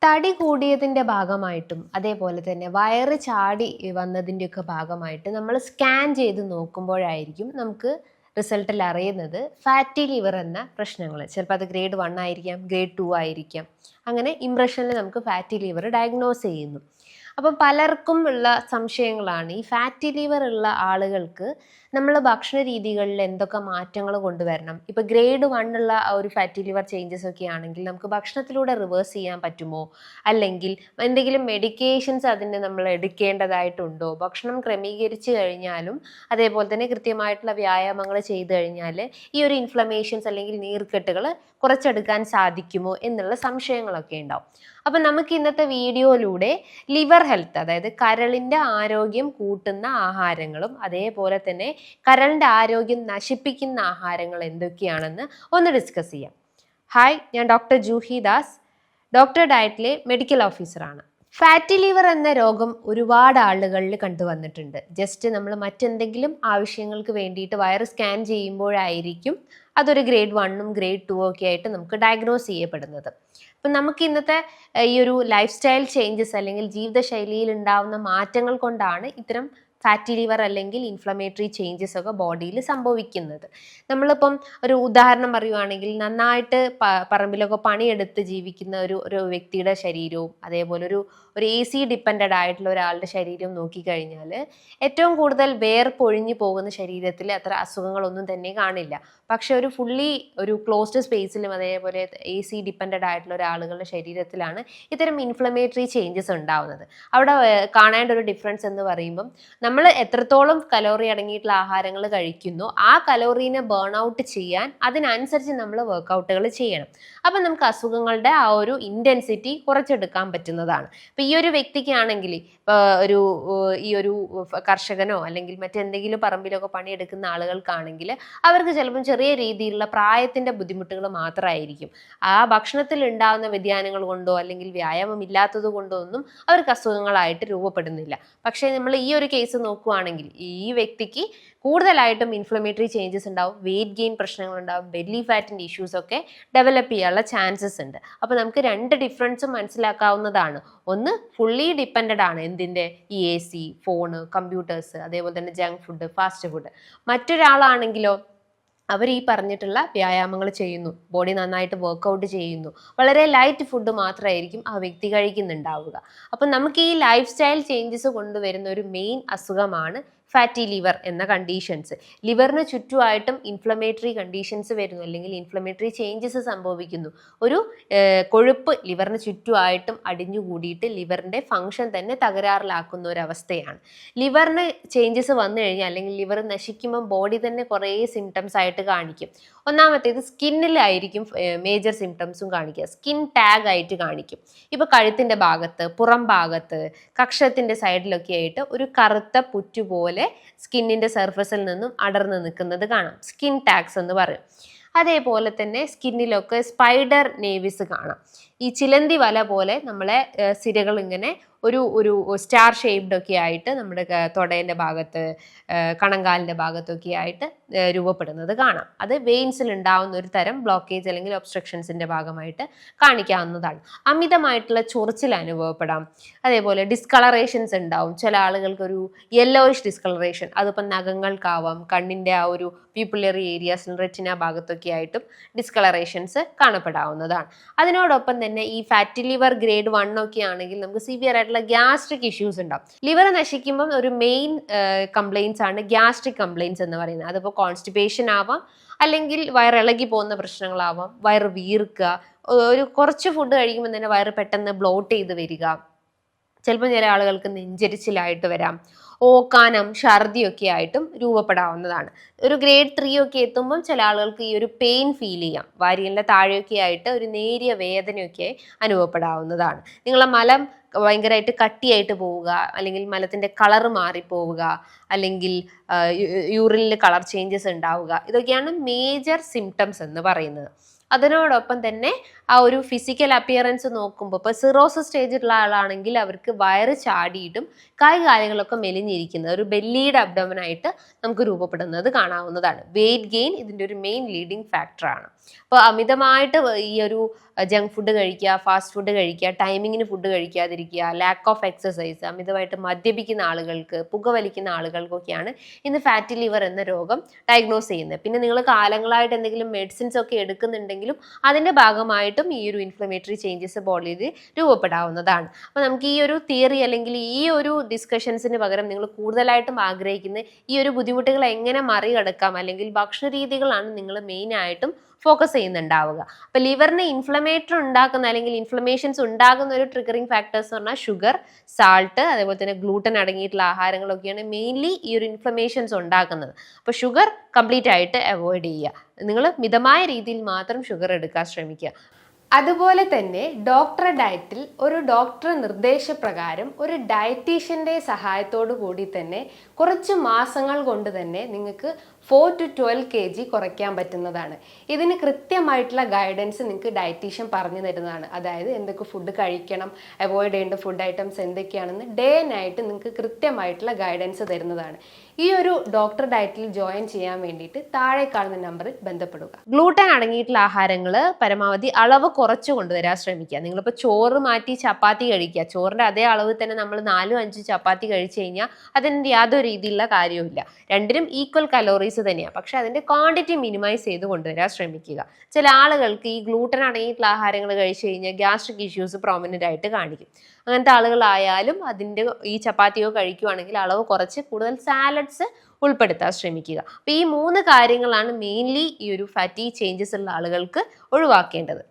തടി കൂടിയതിൻ്റെ ഭാഗമായിട്ടും അതേപോലെ തന്നെ വയറ് ചാടി വന്നതിൻ്റെയൊക്കെ ഭാഗമായിട്ട് നമ്മൾ സ്കാൻ ചെയ്ത് നോക്കുമ്പോഴായിരിക്കും നമുക്ക് റിസൾട്ടിൽ അറിയുന്നത് ഫാറ്റി ലിവർ എന്ന പ്രശ്നങ്ങൾ. ചിലപ്പോൾ അത് ഗ്രേഡ് 1 ആയിരിക്കാം, ഗ്രേഡ് 2 ആയിരിക്കാം. അങ്ങനെ ഇംപ്രഷനിൽ നമുക്ക് ഫാറ്റി ലിവർ ഡയഗ്നോസ് ചെയ്യുന്നു. അപ്പം പലർക്കും ഉള്ള സംശയങ്ങളാണ് ഈ ഫാറ്റി ലിവർ ഉള്ള ആളുകൾക്ക് നമ്മൾ ഭക്ഷണ രീതികളിൽ എന്തൊക്കെ മാറ്റങ്ങൾ കൊണ്ടുവരണം. ഇപ്പോൾ ഗ്രേഡ് 1 ഉള്ള ഒരു ഫാറ്റി ലിവർ ചേഞ്ചസ് ഒക്കെ ആണെങ്കിൽ നമുക്ക് ഭക്ഷണത്തിലൂടെ റിവേഴ്സ് ചെയ്യാൻ പറ്റുമോ, അല്ലെങ്കിൽ എന്തെങ്കിലും മെഡിക്കേഷൻസ് അതിന് നമ്മൾ എടുക്കേണ്ടതായിട്ടുണ്ടോ, ഭക്ഷണം ക്രമീകരിച്ച് കഴിഞ്ഞാലും അതേപോലെ തന്നെ കൃത്യമായിട്ടുള്ള വ്യായാമങ്ങൾ ചെയ്തു കഴിഞ്ഞാൽ ഈ ഒരു ഇൻഫ്ലമേഷൻസ് അല്ലെങ്കിൽ നീർക്കെട്ടുകൾ കുറച്ചെടുക്കാൻ സാധിക്കുമോ എന്നുള്ള സംശയങ്ങളൊക്കെ ഉണ്ടാവും. അപ്പം നമുക്ക് ഇന്നത്തെ വീഡിയോയിലൂടെ ലിവർ ഹെൽത്ത്, അതായത് കരളിൻ്റെ ആരോഗ്യം കൂട്ടുന്ന ആഹാരങ്ങളും അതേപോലെ തന്നെ കരളിൻ്റെ ആരോഗ്യം നശിപ്പിക്കുന്ന ആഹാരങ്ങൾ എന്തൊക്കെയാണെന്ന് ഒന്ന് ഡിസ്കസ് ചെയ്യാം. ഹായ്, ഞാൻ ഡോക്ടർ ജൂഹി ദാസ്, ഡോക്ടർ ഡയറ്റിലെ മെഡിക്കൽ ഓഫീസറാണ്. ഫാറ്റി ലിവർ എന്ന രോഗം ഒരുപാട് ആളുകളിൽ കണ്ടുവന്നിട്ടുണ്ട്. ജസ്റ്റ് നമ്മൾ മറ്റെന്തെങ്കിലും ആവശ്യങ്ങൾക്ക് വേണ്ടിയിട്ട് വയറ് സ്കാൻ ചെയ്യുമ്പോഴായിരിക്കും അതൊരു ഗ്രേഡ് 1ഉം ഗ്രേഡ് 2 ഒക്കെ ആയിട്ട് നമുക്ക് ഡയഗ്നോസ് ചെയ്യപ്പെടുന്നത്. അപ്പം നമുക്ക് ഇന്നത്തെ ഈ ഒരു ലൈഫ് സ്റ്റൈൽ ചേഞ്ചസ് അല്ലെങ്കിൽ ജീവിതശൈലിയിൽ ഉണ്ടാവുന്ന മാറ്റങ്ങൾ കൊണ്ടാണ് ഇത്തരം ഫാറ്റി ലിവർ അല്ലെങ്കിൽ ഇൻഫ്ലമേറ്ററി ചേഞ്ചസ് ഒക്കെ ബോഡിയിൽ സംഭവിക്കുന്നത്. നമ്മളിപ്പം ഒരു ഉദാഹരണം പറയുവാണെങ്കിൽ, നന്നായിട്ട് പറമ്പിലൊക്കെ പണിയെടുത്ത് ജീവിക്കുന്ന ഒരു വ്യക്തിയുടെ ശരീരവും അതേപോലെ ഒരു AC ഡിപ്പെൻഡഡ് ആയിട്ടുള്ള ഒരാളുടെ ശരീരവും നോക്കിക്കഴിഞ്ഞാൽ ഏറ്റവും കൂടുതൽ വേർപ്പൊഴിഞ്ഞു പോകുന്ന ശരീരത്തിൽ അത്ര അസുഖങ്ങളൊന്നും തന്നെ കാണില്ല. പക്ഷെ ഒരു ക്ലോസ്ഡ് സ്പേസിലും അതേപോലെ AC ഡിപ്പെൻഡഡ് ആയിട്ടുള്ള ഒരാളുകളുടെ ശരീരത്തിലാണ് ഇത്തരം ഇൻഫ്ലമേറ്ററി ചേഞ്ചസ് ഉണ്ടാവുന്നത്. അവിടെ കാണേണ്ട ഒരു ഡിഫറൻസ് എന്ന് പറയുമ്പം നമ്മൾ എത്രത്തോളം കലോറി അടങ്ങിയിട്ടുള്ള ആഹാരങ്ങൾ കഴിക്കുന്നു ആ കലോറീനെ ബേൺ ഔട്ട് ചെയ്യാൻ അതിനനുസരിച്ച് നമ്മൾ വർക്കൗട്ടുകൾ ചെയ്യണം. അപ്പം നമുക്ക് അസുഖങ്ങളുടെ ആ ഒരു ഇൻറ്റൻസിറ്റി കുറച്ചെടുക്കാൻ പറ്റുന്നതാണ്. അപ്പം ഈ ഒരു വ്യക്തിക്കാണെങ്കിൽ ഈ ഒരു കർഷകനോ അല്ലെങ്കിൽ മറ്റെന്തെങ്കിലും പറമ്പിലൊക്കെ പണിയെടുക്കുന്ന ആളുകൾക്കാണെങ്കിൽ അവർക്ക് ചിലപ്പം ചെറിയ രീതിയിലുള്ള പ്രായത്തിൻ്റെ ബുദ്ധിമുട്ടുകൾ മാത്രമായിരിക്കും. ആ ഭക്ഷണത്തിൽ ഉണ്ടാകുന്ന വ്യതിയാനങ്ങൾ കൊണ്ടോ അല്ലെങ്കിൽ വ്യായാമം ഇല്ലാത്തത് കൊണ്ടോ ഒന്നും അവർക്ക് അസുഖങ്ങളായിട്ട് രൂപപ്പെടുന്നില്ല. പക്ഷേ നമ്മൾ ഈ ഒരു കേസ് നോക്കുകയാണെങ്കിൽ ഈ വ്യക്തിക്ക് കൂടുതലായിട്ടും ഇൻഫ്ലമേറ്ററി ചേഞ്ചസ് ഉണ്ടാവും, വെയിറ്റ് ഗെയിൻ പ്രശ്നങ്ങളുണ്ടാവും, ബെല്ലി ഫാറ്റിൻ്റെ ഇഷ്യൂസ് ഒക്കെ ഡെവലപ്പ് ചെയ്യാനുള്ള ചാൻസസ് ഉണ്ട്. അപ്പോൾ നമുക്ക് രണ്ട് ഡിഫറൻസും മനസ്സിലാക്കാവുന്നതാണ്. ഒന്ന് ഫുള്ളി ഡിപ്പെൻഡഡ് ആണ് എന്തിൻ്റെ, ഈ AC, ഫോണ്, കമ്പ്യൂട്ടേഴ്സ്, അതേപോലെ തന്നെ ജങ്ക് ഫുഡ്, ഫാസ്റ്റ് ഫുഡ്. മറ്റൊരാളാണെങ്കിലോ അവർ ഈ പറഞ്ഞിട്ടുള്ള വ്യായാമങ്ങൾ ചെയ്യുന്നു, ബോഡി നന്നായിട്ട് വർക്കൗട്ട് ചെയ്യുന്നു, വളരെ ലൈറ്റ് ഫുഡ് മാത്രമായിരിക്കും ആ വ്യക്തി കഴിക്കുന്നുണ്ടാവുക. അപ്പം നമുക്ക് ഈ ലൈഫ് സ്റ്റൈൽ ചേഞ്ചസ് കൊണ്ടുവരുന്ന ഒരു മെയിൻ അസുഖമാണ് ഫാറ്റി ലിവർ എന്ന കണ്ടീഷൻസ്. ലിവറിന് ചുറ്റുമായിട്ടും ഇൻഫ്ലമേറ്ററി കണ്ടീഷൻസ് വരുന്നു അല്ലെങ്കിൽ ഇൻഫ്ലമേറ്ററി ചേഞ്ചസ് സംഭവിക്കുന്നു. ഒരു കൊഴുപ്പ് ലിവറിന് ചുറ്റുമായിട്ടും അടിഞ്ഞുകൂടിയിട്ട് ലിവറിൻ്റെ ഫങ്ഷൻ തന്നെ തകരാറിലാക്കുന്ന ഒരവസ്ഥയാണ്. ലിവറിന് ചേഞ്ചസ് വന്നു കഴിഞ്ഞാൽ അല്ലെങ്കിൽ ലിവർ നശിക്കുമ്പം ബോഡി തന്നെ കുറേ സിംറ്റംസ് ആയിട്ട് കാണിക്കും. ഒന്നാമത്തേത് സ്കിന്നിലായിരിക്കും മേജർ സിംറ്റംസും കാണിക്കുക. സ്കിൻ ടാഗ് ആയിട്ട് കാണിക്കും. ഇപ്പോൾ കഴുത്തിൻ്റെ ഭാഗത്ത്, പുറം ഭാഗത്ത്, കക്ഷത്തിൻ്റെ സൈഡിലൊക്കെ ആയിട്ട് ഒരു കറുത്ത പുറ്റുപോലെ സ്കിന്നിൻ്റെ സർഫസിൽ നിന്നും അടർന്നു നിൽക്കുന്നത് കാണാം. സ്കിൻ ടാഗ്സ് എന്ന് പറയും. അതേപോലെ തന്നെ സ്കിന്നിലൊക്കെ സ്പൈഡർ നേവിസ് കാണാം. ഈ ചിലന്തി വല പോലെ നമ്മളെ സിരകൾ ഇങ്ങനെ ഒരു സ്റ്റാർ ഷേപ്ഡ് ഒക്കെ ആയിട്ട് നമ്മുടെ തൊടേൻ്റെ ഭാഗത്ത്, കണങ്കാലിൻ്റെ ഭാഗത്തൊക്കെ ആയിട്ട് രൂപപ്പെടുന്നത് കാണാം. അത് വെയിൻസിൽ ഉണ്ടാവുന്ന ഒരു തരം ബ്ലോക്കേജ് അല്ലെങ്കിൽ ഒബ്സ്ട്രക്ഷൻസിൻ്റെ ഭാഗമായിട്ട് കാണിക്കാവുന്നതാണ്. അമിതമായിട്ടുള്ള ചൊറിച്ചിൽ അനുഭവപ്പെടാം. അതേപോലെ ഡിസ്കളറേഷൻസ് ഉണ്ടാവും. ചില ആളുകൾക്കൊരു യെല്ലോയിഷ് ഡിസ്കളറേഷൻ, അതിപ്പം നഖങ്ങൾക്കാവാം, കണ്ണിൻ്റെ ആ ഒരു പീപ്പിളറി ഏരിയാസിൽ റെറ്റിന ഭാഗത്തൊക്കെ ആയിട്ടും ഡിസ്കളറേഷൻസ് കാണപ്പെടാവുന്നതാണ്. അതിനോടൊപ്പം തന്നെ ഈ ഫാറ്റി ലിവർ ഗ്രേഡ് 1 ഒക്കെ ആണെങ്കിൽ നമുക്ക് സിവിയർ ആയിട്ടുള്ള ഗ്യാസ്ട്രിക് ഇഷ്യൂസ് ഉണ്ടാവും. ലിവർ നശിക്കുമ്പം ഒരു മെയിൻ കംപ്ലയിൻസ് ആണ് ഗ്യാസ്ട്രിക് കംപ്ലയിൻസ് എന്ന് പറയുന്നത്. അതിപ്പോൾ കോൺസ്റ്റിപ്പേഷൻ ആവാം, അല്ലെങ്കിൽ വയറിളകി പോകുന്ന പ്രശ്നങ്ങളാവാം, വയറ് വീർക്കുക, ഒരു കുറച്ച് ഫുഡ് കഴിക്കുമ്പോൾ തന്നെ വയറ് പെട്ടെന്ന് ബ്ലോട്ട് ചെയ്ത് വരിക, ചിലപ്പോൾ ചില ആളുകൾക്ക് നെഞ്ചരിച്ചിലായിട്ട് വരാം, ഓക്കാനം, ഛർദിയൊക്കെ ആയിട്ടും രൂപപ്പെടാവുന്നതാണ്. ഒരു ഗ്രേഡ് 3 ഒക്കെ എത്തുമ്പം ചില ആളുകൾക്ക് ഈ ഒരു പെയിൻ ഫീൽ ചെയ്യാം. വാരിയലിൻ്റെ താഴെയൊക്കെ ആയിട്ട് ഒരു നേരിയ വേദനയൊക്കെ അനുഭവപ്പെടാവുന്നതാണ്. നിങ്ങളെ മലം ഭയങ്കരമായിട്ട് കട്ടിയായിട്ട് പോവുക, അല്ലെങ്കിൽ മലത്തിൻ്റെ കളറ് മാറിപ്പോവുക, അല്ലെങ്കിൽ യൂറിനിൽ കളർ ചേഞ്ചസ് ഉണ്ടാവുക, ഇതൊക്കെയാണ് മേജർ സിംറ്റംസ് എന്ന് പറയുന്നത്. അതിനോടൊപ്പം തന്നെ ആ ഒരു ഫിസിക്കൽ അപ്പിയറൻസ് നോക്കുമ്പോൾ ഇപ്പോൾ സിറോസിസ് സ്റ്റേജിലുള്ള ആളാണെങ്കിൽ അവർക്ക് വയറ് ചാടിയിട്ടും കാലുകളൊക്കെ മെലിഞ്ഞിരിക്കുന്നത് ഒരു ബെല്ലിയുടെ അബ്ഡോമനായിട്ട് നമുക്ക് രൂപപ്പെടുന്നത് കാണാവുന്നതാണ്. വെയിറ്റ് ഗെയിൻ ഇതിൻ്റെ ഒരു മെയിൻ ലീഡിങ് ഫാക്ടറാണ്. അപ്പോൾ അമിതമായിട്ട് ഈ ഒരു ജങ്ക് ഫുഡ് കഴിക്കുക, ഫാസ്റ്റ് ഫുഡ് കഴിക്കുക, ടൈമിങ്ങിന് ഫുഡ് കഴിക്കാതിരിക്കുക, ലാക്ക് ഓഫ് എക്സസൈസ്, അമിതമായിട്ട് മദ്യപിക്കുന്ന ആളുകൾക്ക്, പുകവലിക്കുന്ന ആളുകൾക്കൊക്കെയാണ് ഇന്ന് ഫാറ്റി ലിവർ എന്ന രോഗം ഡയഗ്നോസ് ചെയ്യുന്നത്. പിന്നെ നിങ്ങൾ കാലങ്ങളായിട്ട് എന്തെങ്കിലും മെഡിസിൻസ് ഒക്കെ എടുക്കുന്നുണ്ടെങ്കിലും അതിൻ്റെ ഭാഗമായിട്ടും ഈ ഒരു ഇൻഫ്ലമേറ്ററി ചേഞ്ചസ് ബോഡിയിൽ രൂപപ്പെടാവുന്നതാണ്. അപ്പോൾ നമുക്ക് ഈ ഒരു തിയറി അല്ലെങ്കിൽ ഈ ഒരു ഡിസ്കഷൻസിന് പകരം നിങ്ങൾ കൂടുതലായിട്ടും ആഗ്രഹിക്കുന്ന ഈ ഒരു ബുദ്ധിമുട്ടുകൾ എങ്ങനെ മറികടക്കാം, അല്ലെങ്കിൽ ഭക്ഷണ രീതികളാണ് നിങ്ങൾ മെയിനായിട്ടും ഫോക്കസ് ചെയ്യുന്നുണ്ടാവുക. അപ്പോൾ ലിവറിന് ഇൻഫ്ലമേറ്റർ ഉണ്ടാക്കുന്ന അല്ലെങ്കിൽ ഇൻഫ്ലമേഷൻസ് ഉണ്ടാകുന്ന ഒരു ട്രിഗറിങ് ഫാക്ടേഴ്സ് എന്ന് പറഞ്ഞാൽ ഷുഗർ, സാൾട്ട്, അതേപോലെ തന്നെ ഗ്ലൂട്ടൻ അടങ്ങിയിട്ടുള്ള ആഹാരങ്ങളൊക്കെയാണ് മെയിൻലി ഈ ഒരു ഇൻഫ്ലമേഷൻസ് ഉണ്ടാക്കുന്നത്. അപ്പോൾ ഷുഗർ കംപ്ലീറ്റ് ആയിട്ട് അവോയ്ഡ് ചെയ്യുക. നിങ്ങൾ മിതമായ രീതിയിൽ മാത്രം ഷുഗർ എടുക്കാൻ ശ്രമിക്കുക. അതുപോലെ തന്നെ ഡോക്ടറെ ഡയറ്റിൽ ഒരു ഡോക്ടർ നിർദ്ദേശപ്രകാരം ഒരു ഡയറ്റീഷ്യൻ്റെ സഹായത്തോടു കൂടി തന്നെ കുറച്ച് മാസങ്ങൾ കൊണ്ട് തന്നെ നിങ്ങൾക്ക് 4 to 12 kg കുറയ്ക്കാൻ പറ്റുന്നതാണ്. ഇതിന് കൃത്യമായിട്ടുള്ള ഗൈഡൻസ് നിങ്ങൾക്ക് ഡയറ്റീഷ്യൻ പറഞ്ഞു തരുന്നതാണ്. അതായത് എന്തൊക്കെ ഫുഡ് കഴിക്കണം, അവോയ്ഡ് ചെയ്യേണ്ട ഫുഡ് ഐറ്റംസ് എന്തൊക്കെയാണെന്ന് ഡേ നൈറ്റ് നിങ്ങൾക്ക് കൃത്യമായിട്ടുള്ള ഗൈഡൻസ് തരുന്നതാണ്. ഈ ഒരു ഡോക്ടർ ഡയറ്റിൽ ജോയിൻ ചെയ്യാൻ വേണ്ടിയിട്ട് താഴെ കാണുന്ന നമ്പറിൽ ബന്ധപ്പെടുക. ഗ്ലൂട്ടൻ അടങ്ങിയിട്ടുള്ള ആഹാരങ്ങൾ പരമാവധി അളവ് കുറച്ച് കൊണ്ടുവരാൻ ശ്രമിക്കുക. നിങ്ങളിപ്പോൾ ചോറ് മാറ്റി ചപ്പാത്തി കഴിക്കുക, ചോറിൻ്റെ അതേ അളവിൽ തന്നെ നമ്മൾ 4-5 ചപ്പാത്തി കഴിച്ചു കഴിഞ്ഞാൽ അതിൻ്റെ യാതൊരു രീതിയിലുള്ള കാര്യവുമില്ല. രണ്ടിനും ഈക്വൽ കലോറീസ് തന്നെയാണ്. പക്ഷെ അതിൻ്റെ ക്വാണ്ടിറ്റി മിനിമൈസ് ചെയ്ത് കൊണ്ടുവരാൻ ശ്രമിക്കുക. ചില ആളുകൾക്ക് ഈ ഗ്ലൂട്ടൻ അടങ്ങിയിട്ടുള്ള ആഹാരങ്ങൾ കഴിച്ചു കഴിഞ്ഞാൽ ഗ്യാസ്ട്രിക് ഇഷ്യൂസ് പ്രോമിനൻ്റ് ആയിട്ട് കാണിക്കും. അങ്ങനത്തെ ആളുകളായാലും അതിൻ്റെ ഈ ചപ്പാത്തിയോ കഴിക്കുകയാണെങ്കിൽ അളവ് കുറച്ച് കൂടുതൽ സാലഡ്സ് ഉൾപ്പെടുത്താൻ ശ്രമിക്കുക. അപ്പോൾ ഈ 3 കാര്യങ്ങളാണ് മെയിൻലി ഈ ഒരു ഫാറ്റി ചേഞ്ചസ് ഉള്ള ആളുകൾക്ക് ഒഴിവാക്കേണ്ടത്.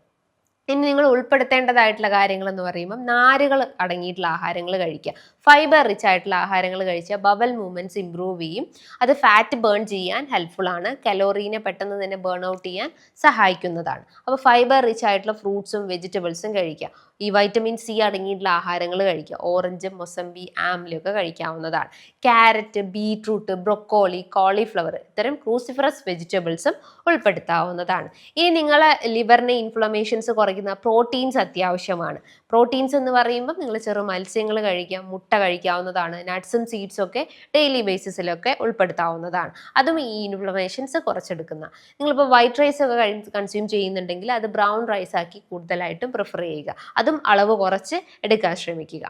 ഇനി നിങ്ങൾ ഉൾപ്പെടുത്തേണ്ടതായിട്ടുള്ള കാര്യങ്ങൾ എന്ന് പറയുമ്പോൾ നാരുകൾ അടങ്ങിയിട്ടുള്ള ആഹാരങ്ങൾ കഴിക്കുക. ഫൈബർ റിച്ച് ആയിട്ടുള്ള ആഹാരങ്ങൾ കഴിച്ചാൽ ബവൽ മൂവ്മെന്റ്സ് ഇംപ്രൂവ് ചെയ്യും. അത് ഫാറ്റ് ബേൺ ചെയ്യാൻ ഹെൽപ്ഫുൾ ആണ്. കലോറീനെ പെട്ടെന്ന് തന്നെ ബേൺ ഔട്ട് ചെയ്യാൻ സഹായിക്കുന്നതാണ്. അപ്പോൾ ഫൈബർ റിച്ച് ആയിട്ടുള്ള ഫ്രൂട്ട്സും വെജിറ്റബിൾസും കഴിക്കുക. ഈ വൈറ്റമിൻ സി അടങ്ങിയിട്ടുള്ള ആഹാരങ്ങൾ കഴിക്കുക. ഓറഞ്ച്, മൊസംബി, ആംലൊക്കെ കഴിക്കാവുന്നതാണ്. ക്യാരറ്റ്, ബീട്രൂട്ട്, ബ്രൊക്കോളി, കോളിഫ്ലവർ ഇത്തരം ക്രൂസിഫറസ് വെജിറ്റബിൾസും ഉൾപ്പെടുത്താവുന്നതാണ്. ഇനി നിങ്ങളെ ലിവറിന് ഇൻഫ്ലമേഷൻസ് കുറയ്ക്കുന്ന പ്രോട്ടീൻസ് അത്യാവശ്യമാണ്. പ്രോട്ടീൻസ് എന്ന് പറയുമ്പോൾ നിങ്ങൾ ചെറു മത്സ്യങ്ങൾ കഴിക്കാം, മുട്ട കഴിക്കാവുന്നതാണ്. നട്ട്സും സീഡ്സും ഒക്കെ ഡെയിലി ബേസിസിലൊക്കെ ഉൾപ്പെടുത്താവുന്നതാണ്. അതും ഈ ഇൻഫ്ലമേഷൻസ് കുറച്ചെടുക്കുന്ന. നിങ്ങളിപ്പോൾ വൈറ്റ് റൈസ് ഒക്കെ കൺസ്യൂം ചെയ്യുന്നുണ്ടെങ്കിൽ അത് ബ്രൗൺ റൈസ് ആക്കി കൂടുതലായിട്ടും പ്രിഫർ ചെയ്യുക. അതും അളവ് കുറച്ച് എടുക്കാൻ ശ്രമിക്കുക.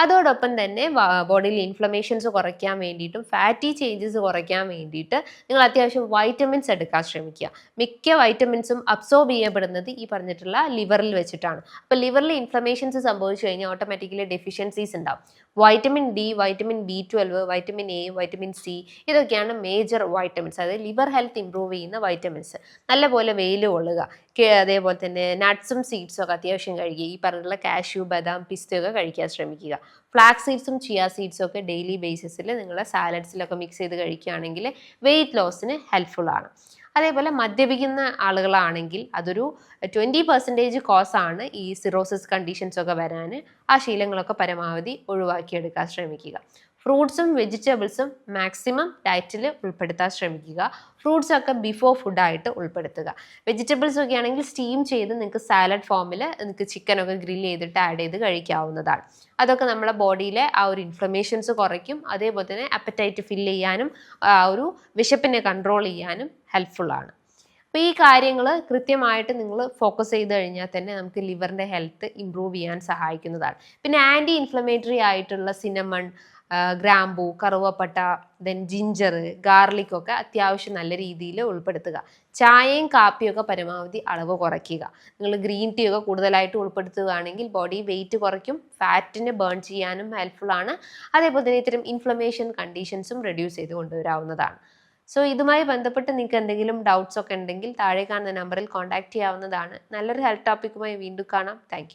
അതോടൊപ്പം തന്നെ ബോഡിയിൽ ഇൻഫ്ലമേഷൻസ് കുറയ്ക്കാൻ വേണ്ടിയിട്ടും ഫാറ്റി ചേഞ്ചസ് കുറയ്ക്കാൻ വേണ്ടിയിട്ട് നിങ്ങൾ അത്യാവശ്യം വൈറ്റമിൻസ് എടുക്കാൻ ശ്രമിക്കുക. മിക്ക വൈറ്റമിൻസും അബ്സോർബ് ചെയ്യപ്പെടുന്നത് ഈ പറഞ്ഞിട്ടുള്ള ലിവറിൽ വെച്ചിട്ടാണ്. അപ്പോൾ ലിവറിൽ ഇൻഫ്ലമേഷൻസ് സംഭവിച്ചു കഴിഞ്ഞാൽ ഓട്ടോമാറ്റിക്കലി ഡെഫിഷ്യൻസീസ് ഉണ്ടാവും. Vitamin D, vitamin B12, vitamin A, vitamin C ഇതൊക്കെയാണ് മേജർ വൈറ്റമിൻസ്. അതായത് ലിവർ ഹെൽത്ത് ഇംപ്രൂവ് ചെയ്യുന്ന വൈറ്റമിൻസ്. നല്ലപോലെ വെയിൽ കൊള്ളുക. അതേപോലെ തന്നെ നട്ട്സും സീഡ്സും ഒക്കെ അത്യാവശ്യം കഴിക്കുക. ഈ പറഞ്ഞിട്ടുള്ള കാഷ്യൂ, ബദാം, പിസ്തയൊക്കെ കഴിക്കാൻ ശ്രമിക്കുക. ഫ്ലാക്സ് സീഡ്സും ചിയ സീഡ്സും ഒക്കെ ഡെയിലി ബേസിസിൽ നിങ്ങൾ സാലഡ്സിലൊക്കെ മിക്സ് ചെയ്ത് കഴിക്കുകയാണെങ്കിൽ വെയിറ്റ് ലോസിന് ഹെൽപ്ഫുൾ ആണ്. അതേപോലെ മദ്യപിക്കുന്ന ആളുകളാണെങ്കിൽ അതൊരു 20% കോസാണ് ഈ സിറോസിസ് കണ്ടീഷൻസ് ഒക്കെ വരാൻ. ആ ശീലങ്ങളൊക്കെ പരമാവധി ഒഴിവാക്കിയെടുക്കാൻ ശ്രമിക്കുക. ഫ്രൂട്ട്സും വെജിറ്റബിൾസും മാക്സിമം ഡയറ്റിൽ ഉൾപ്പെടുത്താൻ ശ്രമിക്കുക. ഫ്രൂട്ട്സ് ഒക്കെ ബിഫോർ ഫുഡായിട്ട് ഉൾപ്പെടുത്തുക. വെജിറ്റബിൾസ് ഒക്കെ ആണെങ്കിൽ സ്റ്റീം ചെയ്ത് നിങ്ങൾക്ക് സാലഡ് ഫോമിൽ നിങ്ങൾക്ക് ചിക്കനൊക്കെ ഗ്രില്ല് ചെയ്തിട്ട് ആഡ് ചെയ്ത് കഴിക്കാവുന്നതാണ്. അതൊക്കെ നമ്മുടെ ബോഡിയിലെ ആ ഒരു ഇൻഫ്ലമേഷൻസ് കുറയ്ക്കും. അതേപോലെ തന്നെ അപ്പറ്റൈറ്റ് ഫില്ല് ചെയ്യാനും ആ ഒരു വിശപ്പിനെ കൺട്രോൾ ചെയ്യാനും ഹെൽപ്ഫുള്ളാണ്. അപ്പോൾ ഈ കാര്യങ്ങൾ കൃത്യമായിട്ട് നിങ്ങൾ ഫോക്കസ് ചെയ്ത് കഴിഞ്ഞാൽ തന്നെ നമുക്ക് ലിവറിൻ്റെ ഹെൽത്ത് ഇംപ്രൂവ് ചെയ്യാൻ സഹായിക്കുന്നതാണ്. പിന്നെ ആൻറ്റി ഇൻഫ്ലമേറ്ററി ആയിട്ടുള്ള സിനമൺ, ഗ്രാമ്പൂ, കറുവപ്പട്ട, ദെൻ ജിഞ്ചർ, ഗാർലിക് ഒക്കെ അത്യാവശ്യം നല്ല രീതിയിൽ ഉൾപ്പെടുത്തുക. ചായയും കാപ്പിയൊക്കെ പരമാവധി അളവ് കുറയ്ക്കുക. നിങ്ങൾ ഗ്രീൻ ടീ ഒക്കെ കൂടുതലായിട്ട് ഉൾപ്പെടുത്തുകയാണെങ്കിൽ ബോഡി വെയിറ്റ് കുറയ്ക്കും, ഫാറ്റിനെ ബേൺ ചെയ്യാനും ഹെൽപ്ഫുൾ ആണ്. അതേപോലെ തന്നെ ഇത്തരം ഇൻഫ്ലമേഷൻ കണ്ടീഷൻസും റെഡ്യൂസ് ചെയ്ത് കൊണ്ടുവരാവുന്നതാണ്. സോ ഇതുമായി ബന്ധപ്പെട്ട് നിങ്ങൾക്ക് എന്തെങ്കിലും ഡൗട്ട്സ് ഒക്കെ ഉണ്ടെങ്കിൽ താഴെ കാണുന്ന നമ്പറിൽ കോൺടാക്ട് ചെയ്യാവുന്നതാണ്. നല്ലൊരു ഹെൽത്ത് ടോപ്പിക്കുമായി വീണ്ടും കാണാം. താങ്ക്